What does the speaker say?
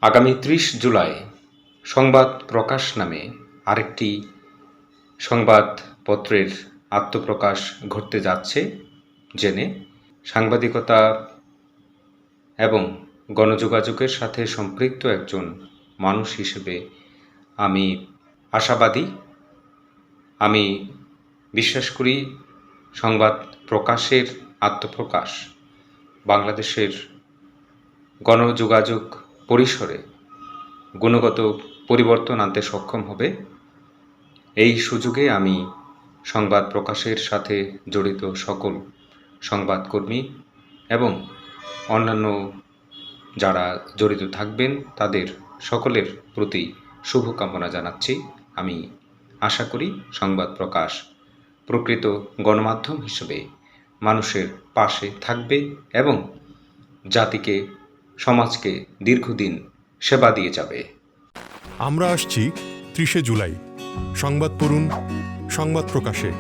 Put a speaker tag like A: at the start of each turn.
A: আগামী ৩০ জুলাই সংবাদ প্রকাশ নামে আরেকটি সংবাদপত্রের আত্মপ্রকাশ ঘটতে যাচ্ছে জেনে সাংবাদিকতা এবং গণযোগাযোগের সাথে সম্পৃক্ত একজন মানুষ হিসেবে আমি আশাবাদী। আমি বিশ্বাস করি সংবাদ প্রকাশের আত্মপ্রকাশ বাংলাদেশের গণযোগাযোগ পরিসরে গুণগত পরিবর্তন আনতে সক্ষম হবে। এই সুযোগে আমি সংবাদ প্রকাশের সাথে জড়িত সকল সংবাদকর্মী এবং অন্যান্য যারা জড়িত থাকবেন তাদের সকলের প্রতি শুভকামনা জানাচ্ছি। আমি আশা করি সংবাদ প্রকাশ প্রকৃত গণমাধ্যম হিসেবে মানুষের পাশে থাকবে এবং জাতিকে, সমাজকে দীর্ঘদিন সেবা দিয়ে যাবে।
B: আমরা আসছি ৩০শে জুলাই। সংবাদ পড়ুন সংবাদ প্রকাশে।